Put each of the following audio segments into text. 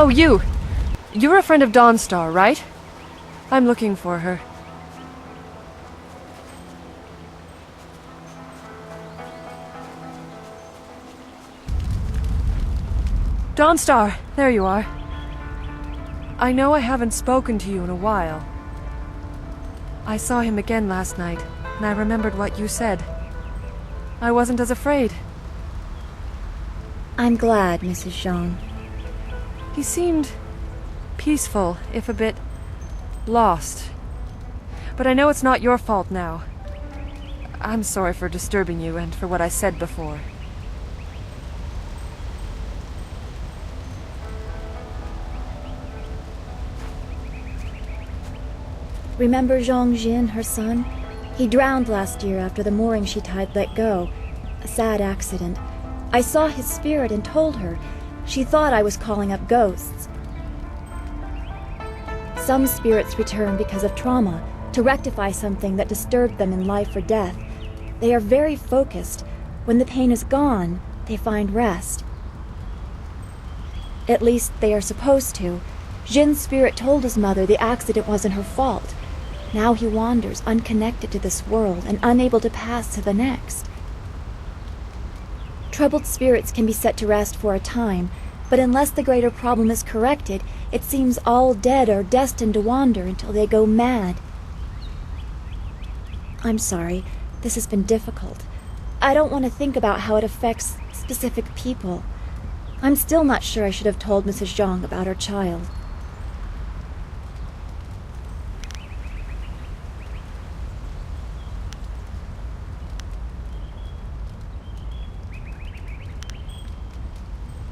Oh, you! You're a friend of Dawnstar, right? I'm looking for her. Dawnstar, there you are. I know I haven't spoken to you in a while. I saw him again last night, and I remembered what you said. I wasn't as afraid. I'm glad, Mrs. Zhang. He seemed peaceful, if a bit lost. But I know it's not your fault now. I'm sorry for disturbing you and for what I said before. Remember Zhang Jin, her son? He drowned last year after the mooring she tied let go. A sad accident. I saw his spirit and told her. She thought I was calling up ghosts. Some spirits return because of trauma, to rectify something that disturbed them in life or death. They are very focused. When the pain is gone, they find rest. At least they are supposed to. Jin's spirit told his mother the accident wasn't her fault. Now he wanders, unconnected to this world and unable to pass to the next. Troubled spirits can be set to rest for a time, but unless the greater problem is corrected, it seems all dead are destined to wander until they go mad. I'm sorry, this has been difficult. I don't want to think about how it affects specific people. I'm still not sure I should have told Mrs. Zhang about her child.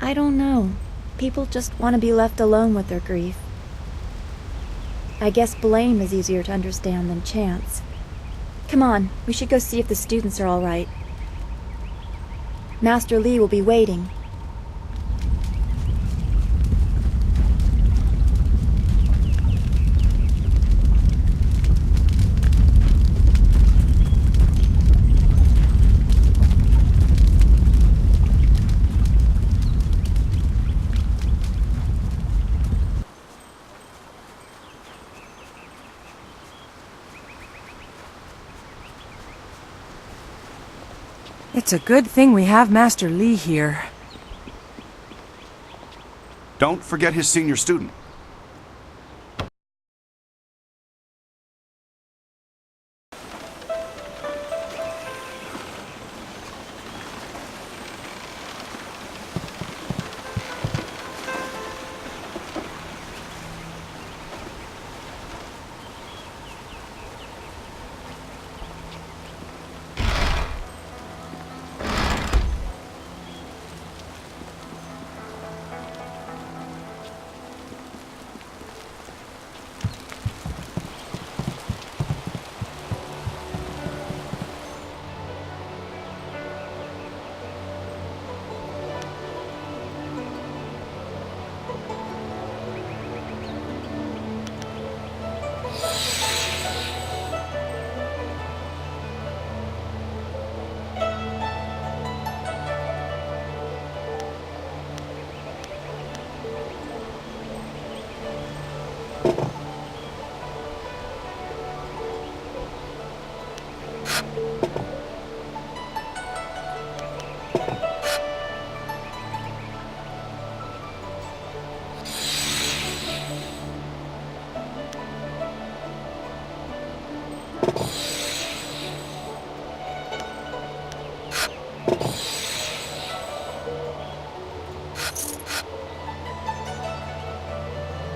I don't know. People just want to be left alone with their grief. I guess blame is easier to understand than chance. Come on, we should go see if the students are all right. Master Li will be waiting. It's a good thing we have Master Li here. Don't forget his senior student.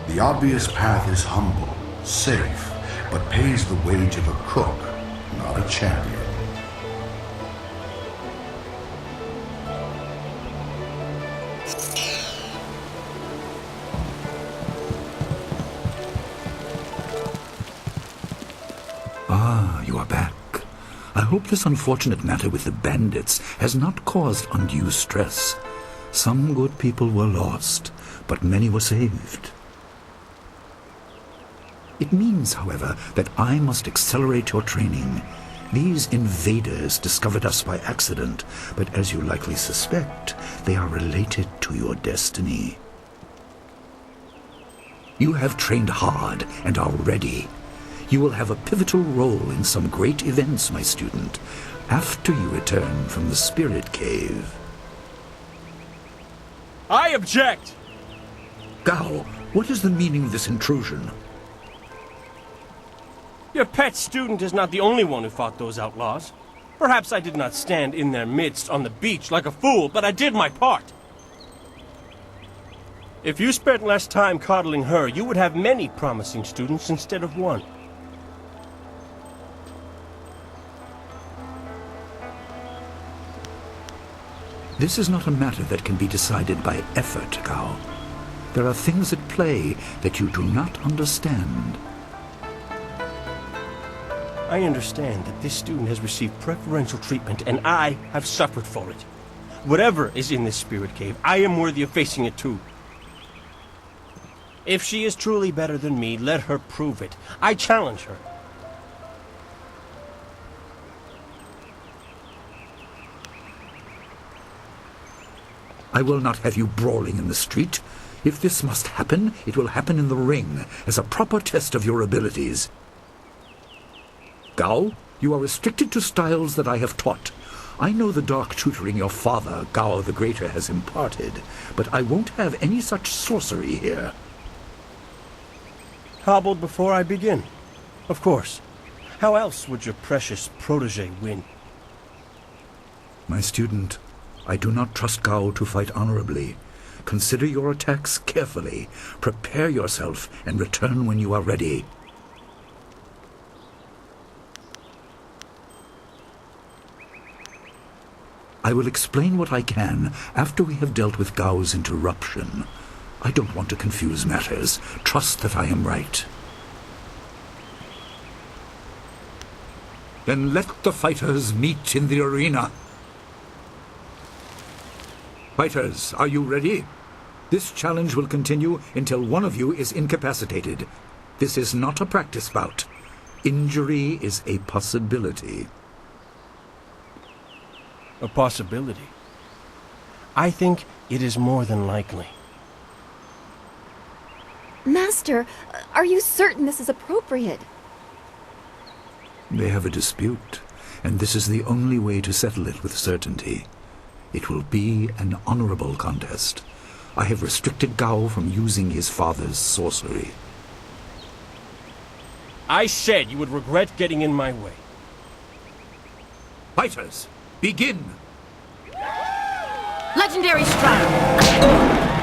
The obvious path is humble, safe, but pays the wage of a cook, not a champion. Ah, you are back. I hope this unfortunate matter with the bandits has not caused undue stress. Some good people were lost, but many were saved. It means, however, that I must accelerate your training. These invaders discovered us by accident, but as you likely suspect, they are related to your destiny. You have trained hard and are ready. You will have a pivotal role in some great events, my student, after you return from the Spirit Cave. I object! Gao, what is the meaning of this intrusion? Your pet student is not the only one who fought those outlaws. Perhaps I did not stand in their midst on the beach like a fool, but I did my part. If you spent less time coddling her, you would have many promising students instead of one. This is not a matter that can be decided by effort, Gao. There are things at play that you do not understand. I understand that this student has received preferential treatment, and I have suffered for it. Whatever is in this spirit cave, I am worthy of facing it too. If she is truly better than me, let her prove it. I challenge her. I will not have you brawling in the street. If this must happen, it will happen in the ring, as a proper test of your abilities. Gao, you are restricted to styles that I have taught. I know the dark tutoring your father, Gao the Greater, has imparted, but I won't have any such sorcery here. Hobbled before I begin. Of course. How else would your precious protege win? My student, I do not trust Gao to fight honorably. Consider your attacks carefully. Prepare yourself and return when you are ready. I will explain what I can after we have dealt with Gao's interruption. I don't want to confuse matters. Trust that I am right. Then let the fighters meet in the arena. Fighters, are you ready? This challenge will continue until one of you is incapacitated. This is not a practice bout. Injury is a possibility. A possibility? I think it is more than likely. Master, are you certain this is appropriate? They have a dispute, and this is the only way to settle it with certainty. It will be an honorable contest. I have restricted Gao from using his father's sorcery. I said you would regret getting in my way. Fighters, begin! Legendary strike!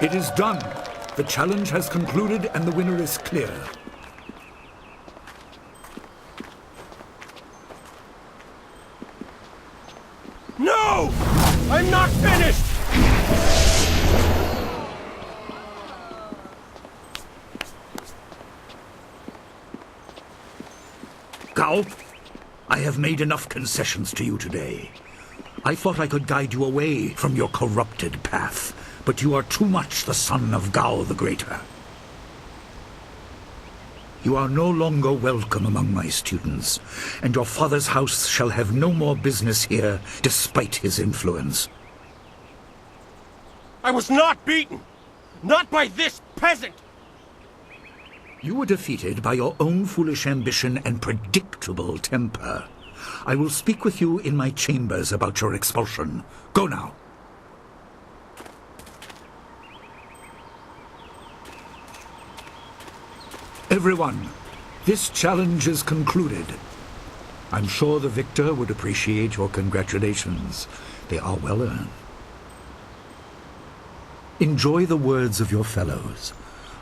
It is done. The challenge has concluded and the winner is clear. No! I'm not finished! Gao, I have made enough concessions to you today. I thought I could guide you away from your corrupted path, but you are too much the son of Gao the Greater. You are no longer welcome among my students, and your father's house shall have no more business here, despite his influence. I was not beaten! Not by this peasant! You were defeated by your own foolish ambition and predictable temper. I will speak with you in my chambers about your expulsion. Go now. Everyone, this challenge is concluded. I'm sure the victor would appreciate your congratulations. They are well earned. Enjoy the words of your fellows.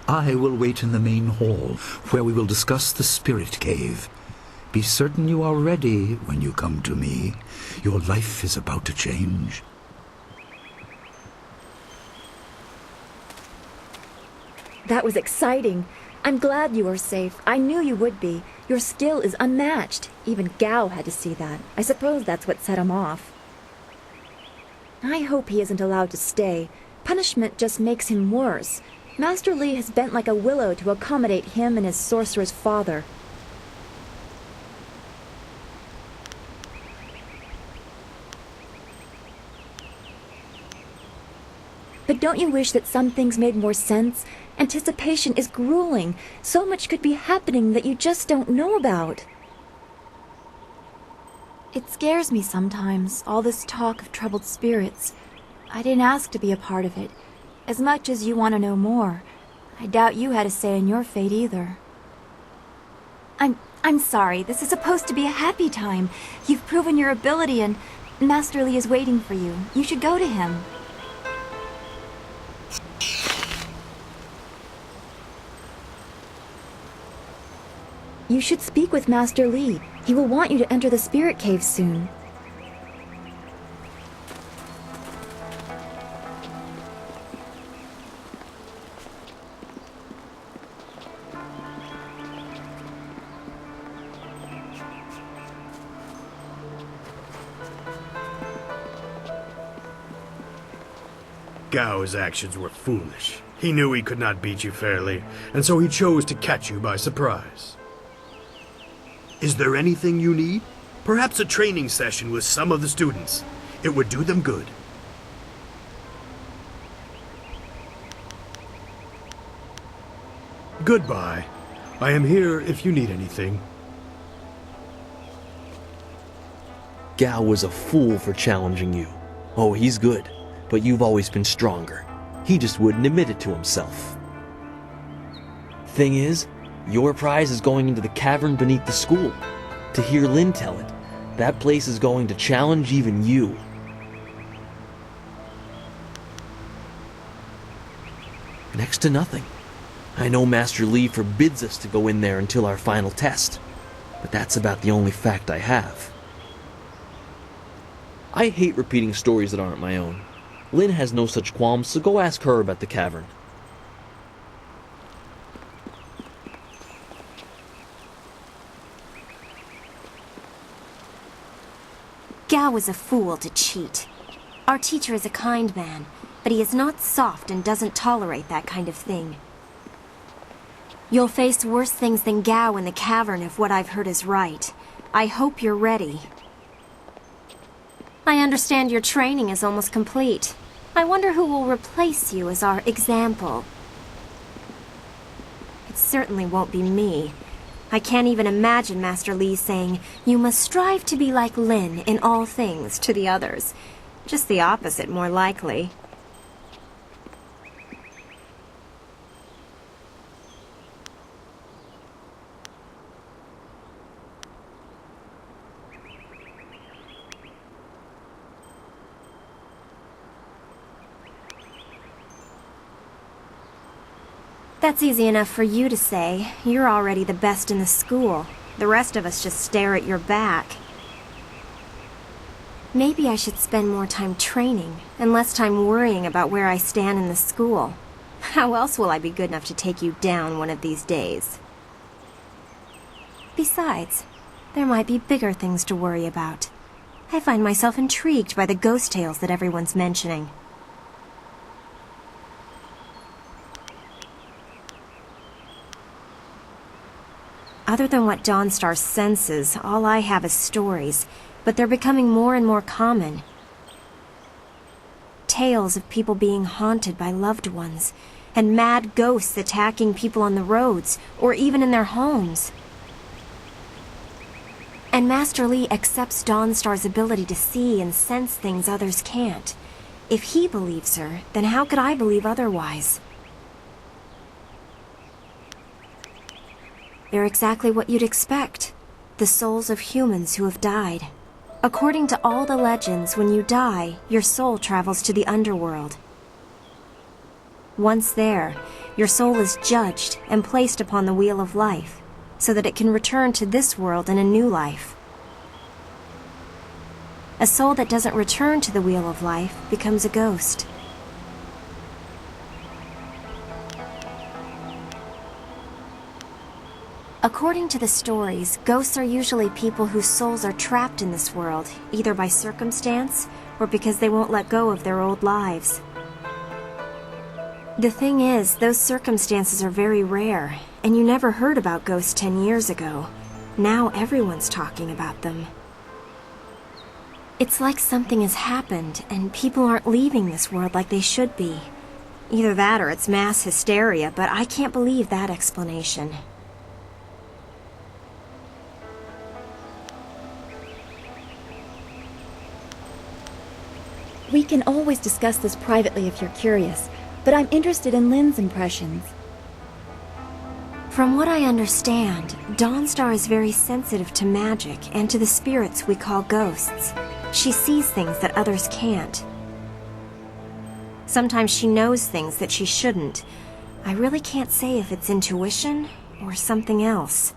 I will wait in the main hall, where we will discuss the Spirit Cave. Be certain you are ready when you come to me. Your life is about to change. That was exciting. I'm glad you are safe. I knew you would be. Your skill is unmatched. Even Gao had to see that. I suppose that's what set him off. I hope he isn't allowed to stay. Punishment just makes him worse. Master Li has bent like a willow to accommodate him and his sorcerer's father. But don't you wish that some things made more sense? Anticipation is grueling. So much could be happening that you just don't know about. It scares me sometimes, all this talk of troubled spirits. I didn't ask to be a part of it. As much as you want to know more, I doubt you had a say in your fate either. I'm sorry. This is supposed to be a happy time. You've proven your ability and Master Li is waiting for you. You should go to him. You should speak with Master Li. He will want you to enter the spirit cave soon. Gao's actions were foolish. He knew he could not beat you fairly, and so he chose to catch you by surprise. Is there anything you need? Perhaps a training session with some of the students. It would do them good. Goodbye. I am here if you need anything. Gao was a fool for challenging you. Oh, he's good, but you've always been stronger. He just wouldn't admit it to himself. Thing is, your prize is going into the cavern beneath the school. To hear Lin tell it, that place is going to challenge even you. Next to nothing. I know Master Li forbids us to go in there until our final test, but that's about the only fact I have. I hate repeating stories that aren't my own. Lin has no such qualms, so go ask her about the cavern. Gao is a fool to cheat. Our teacher is a kind man, but he is not soft and doesn't tolerate that kind of thing. You'll face worse things than Gao in the cavern if what I've heard is right. I hope you're ready. I understand your training is almost complete. I wonder who will replace you as our example. It certainly won't be me. I can't even imagine Master Li saying, "You must strive to be like Lin in all things," to the others. Just the opposite, more likely. That's easy enough for you to say. You're already the best in the school. The rest of us just stare at your back. Maybe I should spend more time training, and less time worrying about where I stand in the school. How else will I be good enough to take you down one of these days? Besides, there might be bigger things to worry about. I find myself intrigued by the ghost tales that everyone's mentioning. Other than what Dawnstar senses, all I have is stories, but they're becoming more and more common. Tales of people being haunted by loved ones, and mad ghosts attacking people on the roads, or even in their homes. And Master Li accepts Dawnstar's ability to see and sense things others can't. If he believes her, then how could I believe otherwise? They're exactly what you'd expect. The souls of humans who have died. According to all the legends, when you die, your soul travels to the underworld. Once there, your soul is judged and placed upon the wheel of life. so that it can return to this world in a new life. A soul that doesn't return to the wheel of life becomes a ghost. According to the stories, ghosts are usually people whose souls are trapped in this world, either by circumstance or because they won't let go of their old lives. The thing is, those circumstances are very rare, and you never heard about ghosts 10 years ago. Now everyone's talking about them. It's like something has happened, and people aren't leaving this world like they should be. Either that or it's mass hysteria, but I can't believe that explanation. We can always discuss this privately if you're curious, but I'm interested in Lynn's impressions. From what I understand, Dawnstar is very sensitive to magic and to the spirits we call ghosts. She sees things that others can't. Sometimes she knows things that she shouldn't. I really can't say if it's intuition or something else.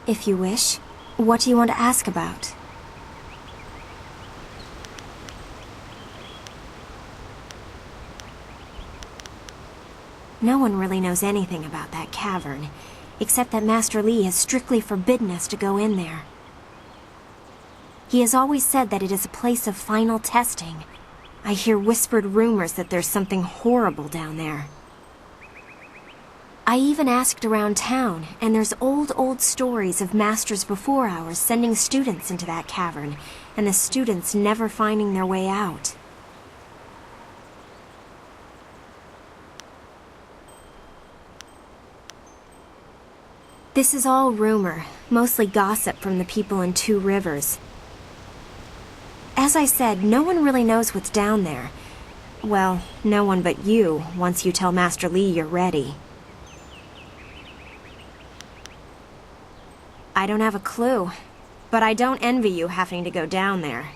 If you wish, what do you want to ask about? No one really knows anything about that cavern, except that Master Li has strictly forbidden us to go in there. He has always said that it is a place of final testing. I hear whispered rumors that there's something horrible down there. I even asked around town, and there's old stories of masters before ours sending students into that cavern, and the students never finding their way out. This is all rumor, mostly gossip from the people in Two Rivers. As I said, no one really knows what's down there. Well, no one but you, once you tell Master Li you're ready. I don't have a clue, but I don't envy you having to go down there.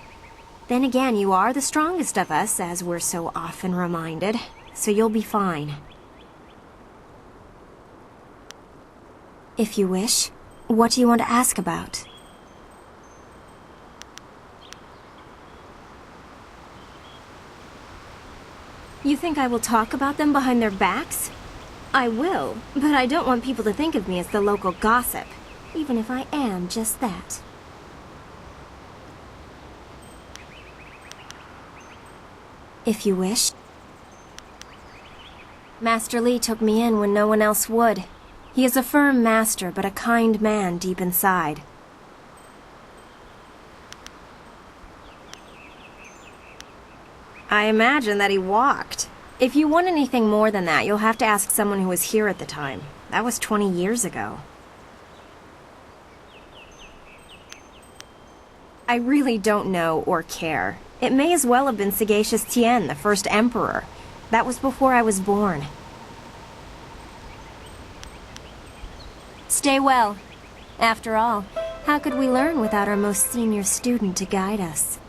Then again, you are the strongest of us, as we're so often reminded, so you'll be fine. If you wish, what do you want to ask about? You think I will talk about them behind their backs? I will, but I don't want people to think of me as the local gossip, even if I am just that. If you wish. Master Li took me in when no one else would. He is a firm master, but a kind man deep inside. I imagine that he walked. If you want anything more than that, you'll have to ask someone who was here at the time. That was 20 years ago. I really don't know or care. It may as well have been Sagacious Tien, the first emperor. That was before I was born. Stay well. After all, how could we learn without our most senior student to guide us?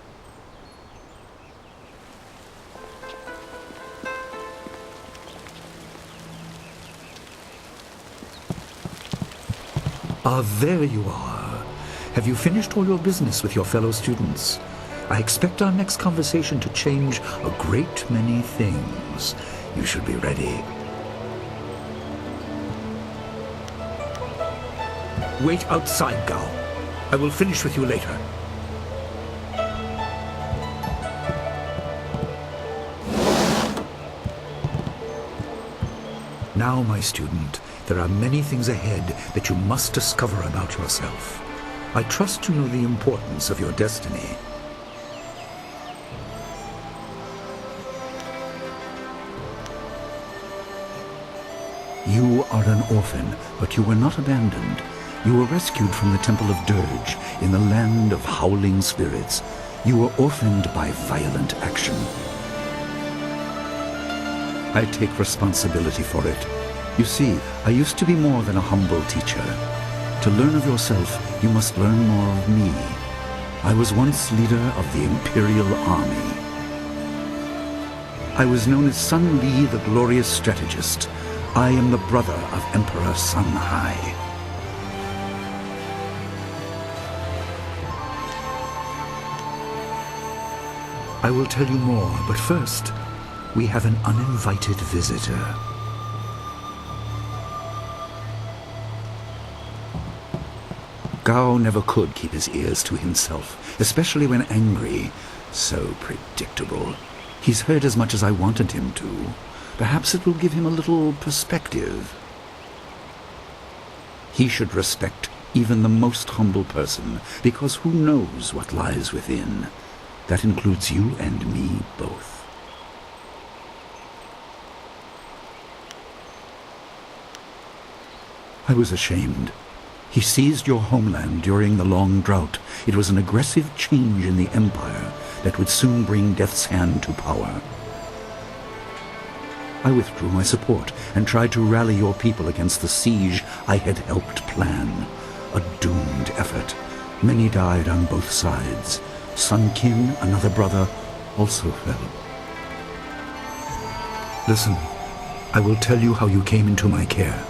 Ah, there you are. Have you finished all your business with your fellow students? I expect our next conversation to change a great many things. You should be ready. Wait outside, Gao. I will finish with you later. Now, my student, there are many things ahead that you must discover about yourself. I trust you know the importance of your destiny. You are an orphan, but you were not abandoned. You were rescued from the Temple of Dirge in the land of howling spirits. You were orphaned by violent action. I take responsibility for it. You see, I used to be more than a humble teacher. To learn of yourself, you must learn more of me. I was once leader of the Imperial Army. I was known as Sun Li, the glorious strategist. I am the brother of Emperor Sun Hai. I will tell you more, but first, we have an uninvited visitor. Gao never could keep his ears to himself, especially when angry. So predictable. He's heard as much as I wanted him to. Perhaps it will give him a little perspective. He should respect even the most humble person, because who knows what lies within? That includes you and me both. I was ashamed. He seized your homeland during the long drought. It was an aggressive change in the Empire that would soon bring Death's Hand to power. I withdrew my support and tried to rally your people against the siege I had helped plan. A doomed effort. Many died on both sides. Sun Qin, another brother, also fell. Listen, I will tell you how you came into my care.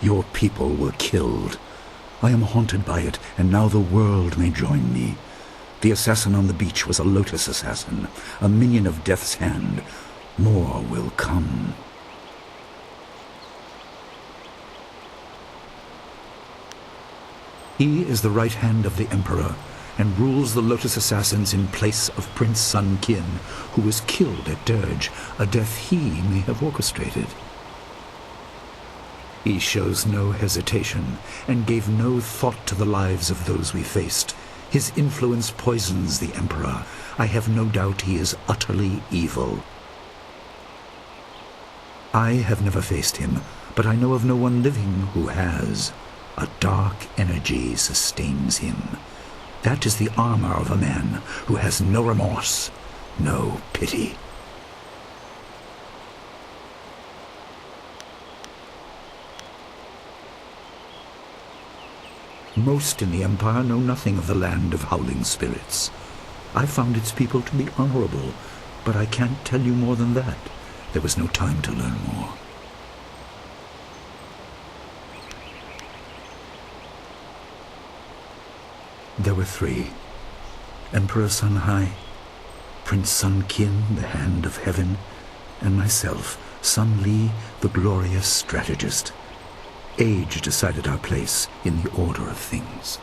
Your people were killed. I am haunted by it, and now the world may join me. The assassin on the beach was a Lotus assassin, a minion of Death's Hand. More will come. He is the right hand of the Emperor, and rules the Lotus assassins in place of Prince Sun Qin, who was killed at Dirge, a death he may have orchestrated. He shows no hesitation, and gave no thought to the lives of those we faced. His influence poisons the Emperor. I have no doubt he is utterly evil. I have never faced him, but I know of no one living who has. A dark energy sustains him. That is the armor of a man who has no remorse, no pity. Most in the Empire know nothing of the land of howling spirits. I found its people to be honorable, but I can't tell you more than that. There was no time to learn more. There were three. Emperor Sun Hai, Prince Sun Qin, the Hand of Heaven, and myself, Sun Li, the glorious strategist. Age decided our place in the order of things.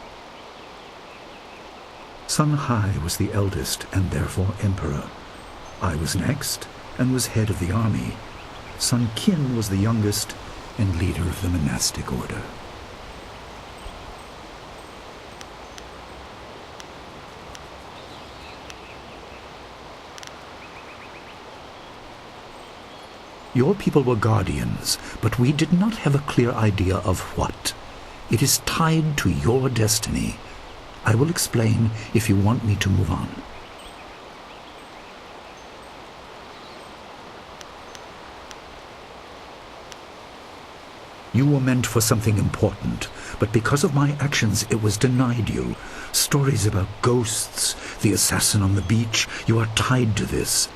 Sun Hai was the eldest and therefore emperor. I was next, and was head of the army. Sun Qin was the youngest, and leader of the monastic order. Your people were guardians, but we did not have a clear idea of what. It is tied to your destiny. I will explain if you want me to move on. You were meant for something important, but because of my actions it was denied you. Stories about ghosts, the assassin on the beach, you are tied to this.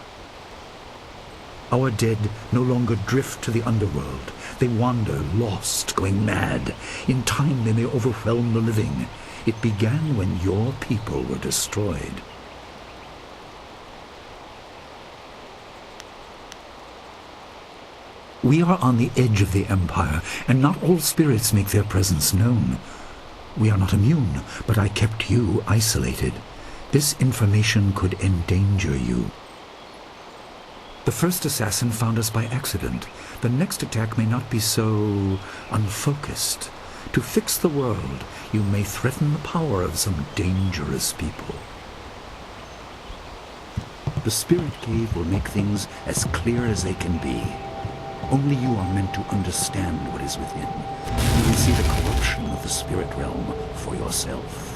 Our dead no longer drift to the underworld. They wander, lost, going mad. In time they may overwhelm the living. It began when your people were destroyed. We are on the edge of the Empire, and not all spirits make their presence known. We are not immune, but I kept you isolated. This information could endanger you. The first assassin found us by accident. The next attack may not be so unfocused. To fix the world, you may threaten the power of some dangerous people. The Spirit Cave will make things as clear as they can be. Only you are meant to understand what is within. You will see the corruption of the spirit realm for yourself.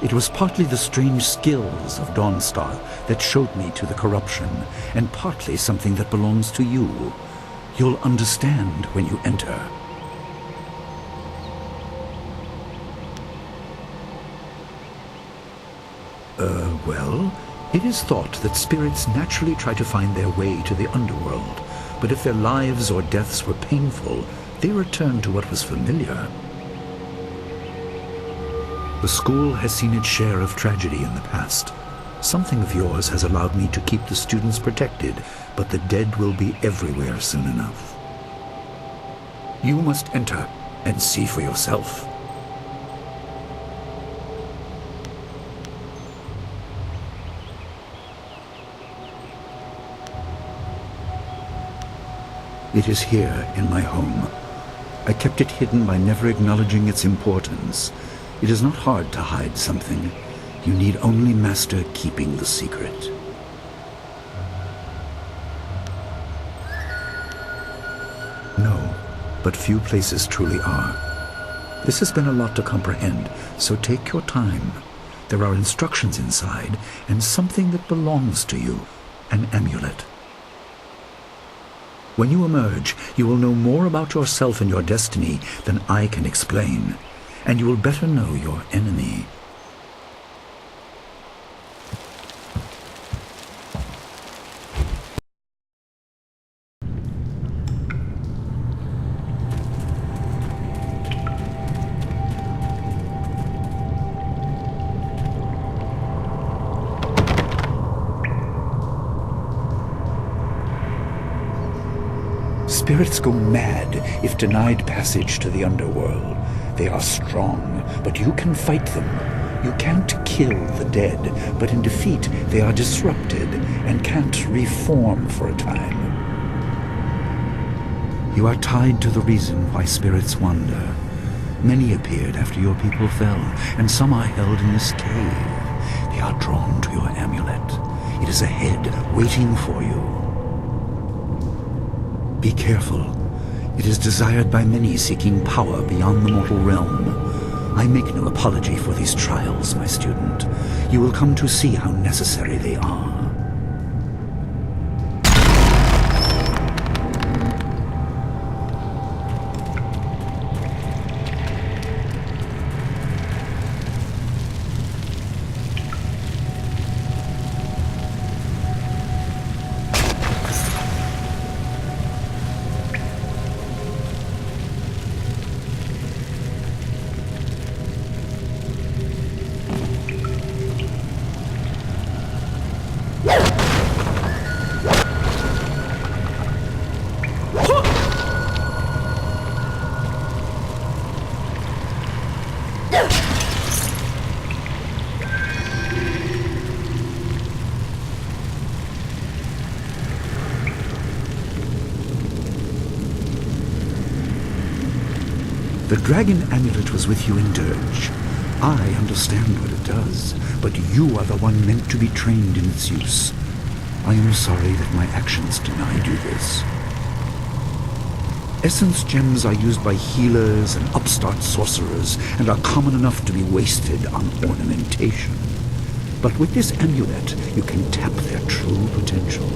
It was partly the strange skills of Dawnstar that showed me to the corruption, and partly something that belongs to you. You'll understand when you enter. Well, it is thought that spirits naturally try to find their way to the underworld, but if their lives or deaths were painful, they return to what was familiar. The school has seen its share of tragedy in the past. Something of yours has allowed me to keep the students protected, but the dead will be everywhere soon enough. You must enter and see for yourself. It is here in my home. I kept it hidden by never acknowledging its importance. It is not hard to hide something. You need only master keeping the secret. No, but few places truly are. This has been a lot to comprehend, so take your time. There are instructions inside, and something that belongs to you, an amulet. When you emerge, you will know more about yourself and your destiny than I can explain, and you will better know your enemy. Spirits go mad if denied passage to the underworld. They are strong, but you can fight them. You can't kill the dead, but in defeat they are disrupted and can't reform for a time. You are tied to the reason why spirits wander. Many appeared after your people fell, and some are held in this cave. They are drawn to your amulet. It is ahead, waiting for you. Be careful. It is desired by many seeking power beyond the mortal realm. I make no apology for these trials, my student. You will come to see how necessary they are. The dragon amulet was with you in Dirge. I understand what it does, but you are the one meant to be trained in its use. I am sorry that my actions denied you this. Essence gems are used by healers and upstart sorcerers and are common enough to be wasted on ornamentation. But with this amulet, you can tap their true potential.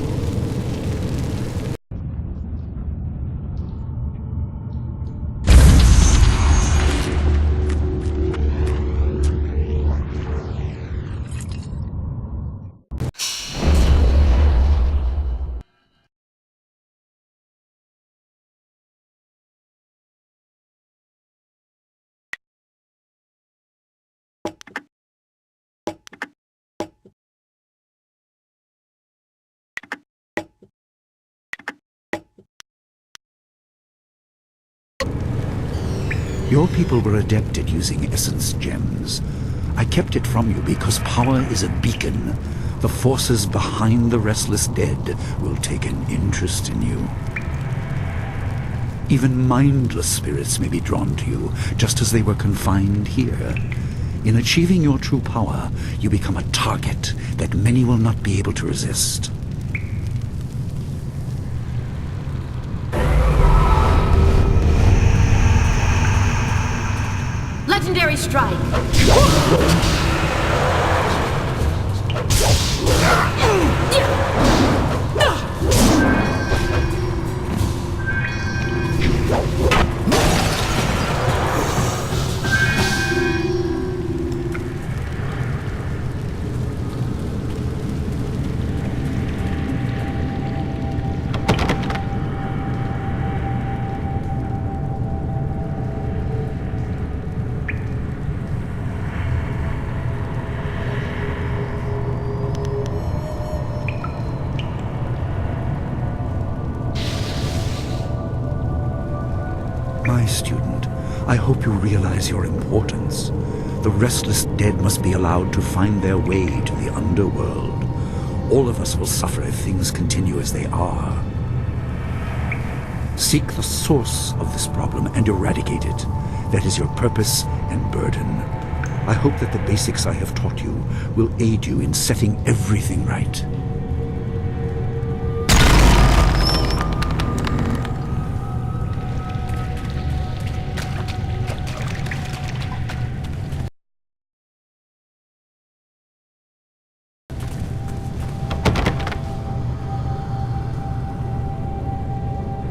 Your people were adept at using essence gems. I kept it from you because power is a beacon. The forces behind the restless dead will take an interest in you. Even mindless spirits may be drawn to you, just as they were confined here. In achieving your true power, you become a target that many will not be able to resist. Legendary strike! My student, I hope you realize your importance. The restless dead must be allowed to find their way to the underworld. All of us will suffer if things continue as they are. Seek the source of this problem and eradicate it. That is your purpose and burden. I hope that the basics I have taught you will aid you in setting everything right.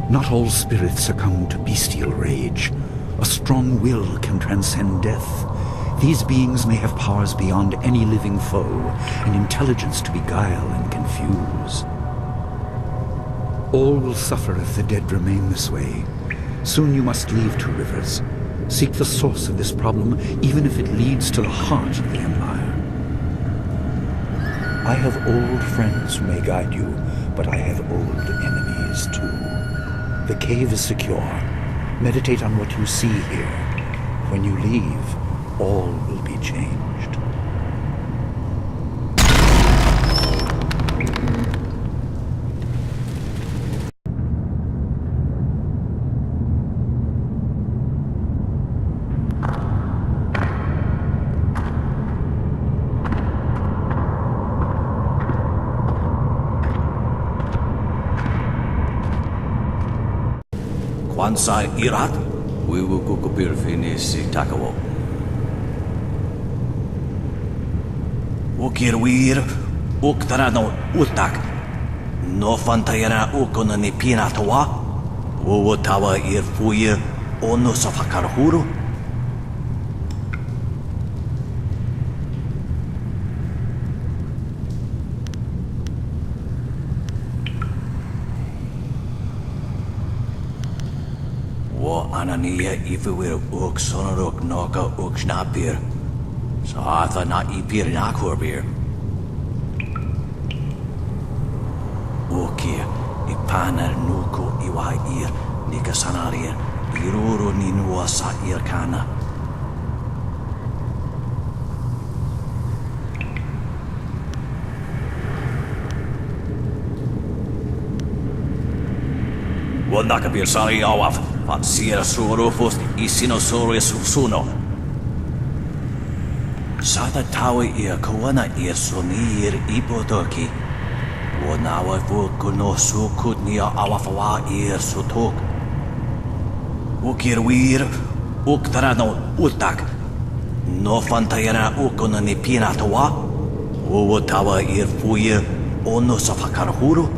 Not all spirits succumb to bestial rage. A strong will can transcend death. These beings may have powers beyond any living foe, and intelligence to beguile and confuse. All will suffer if the dead remain this way. Soon you must leave Two Rivers. Seek the source of this problem, even if it leads to the heart of the Empire. I have old friends who may guide you, but I have old enemies too. The cave is secure. Meditate on what you see here. When you leave, all will be changed. Kwansai Irat, Wiwu Kukupir Finis Takawo. Ukir wir, Uktarano Utak, no Fantayana Ukona Nipinatawa, Uwatawa Ir Fuir, Onusafakarhuru. Anania ifewir ook sonnerok noka ook snapir. Saatha na ipir nakorbir. Okie, ipaner nuko iwa ir, nikasanarir, iruro ninua sa irkana. Wandakabir sari awaf. Fatsir surufus isinosaurus suno. Sada tawi ia kawana ia sonir ipotoki. Wanawa vukuno sukutnia awafawa ia sutok. Ukirwir uktarano utak. No fantayana ukona ni piratawa. Uwatawa ir fuir ono safakarhuru.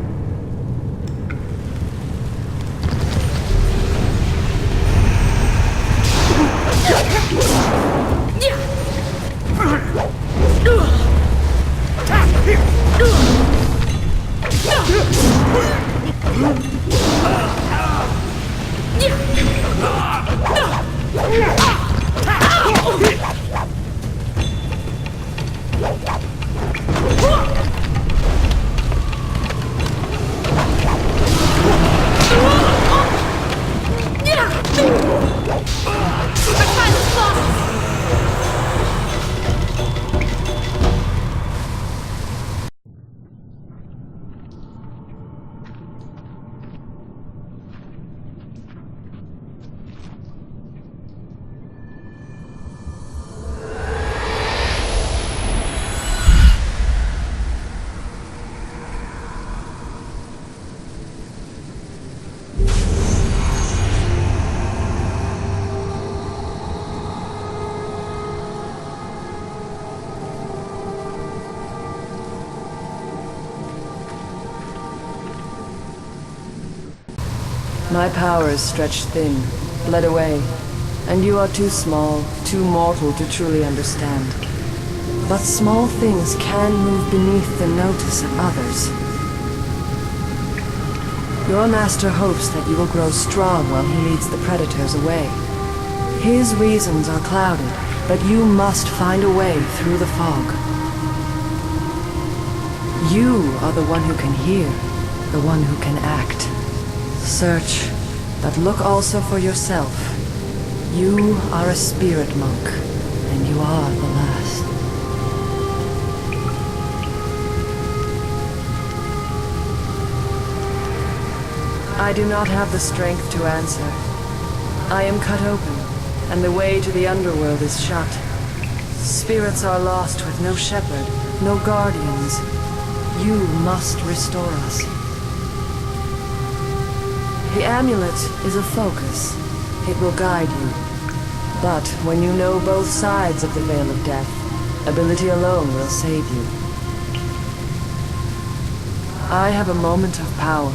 My power is stretched thin, bled away, and you are too small, too mortal to truly understand. But small things can move beneath the notice of others. Your master hopes that you will grow strong while he leads the predators away. His reasons are clouded, but you must find a way through the fog. You are the one who can hear, the one who can act. Search, but look also for yourself. You are a spirit monk, and you are the last. I do not have the strength to answer. I am cut open, and the way to the underworld is shut. Spirits are lost with no shepherd, no guardians. You must restore us. The amulet is a focus. It will guide you. But when you know both sides of the Veil of Death, ability alone will save you. I have a moment of power,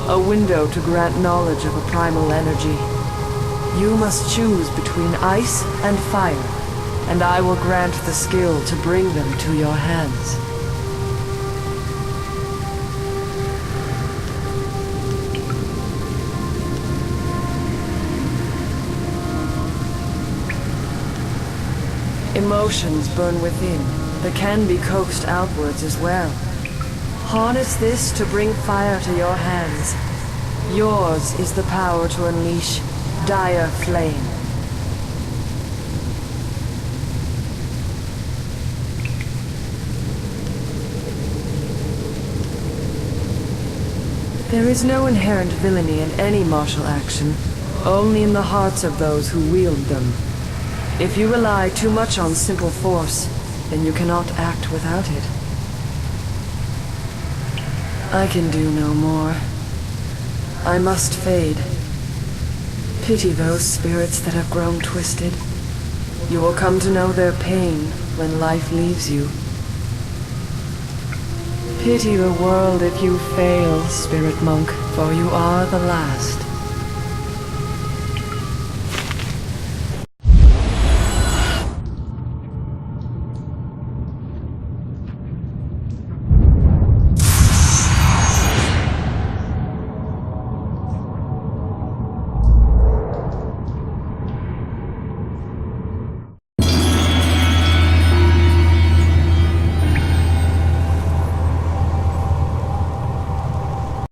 a window to grant knowledge of a primal energy. You must choose between ice and fire, and I will grant the skill to bring them to your hands. Emotions burn within, that can be coaxed outwards as well. Harness this to bring fire to your hands. Yours is the power to unleash dire flame. There is no inherent villainy in any martial action, only in the hearts of those who wield them. If you rely too much on simple force, then you cannot act without it. I can do no more. I must fade. Pity those spirits that have grown twisted. You will come to know their pain when life leaves you. Pity the world if you fail, spirit monk, for you are the last.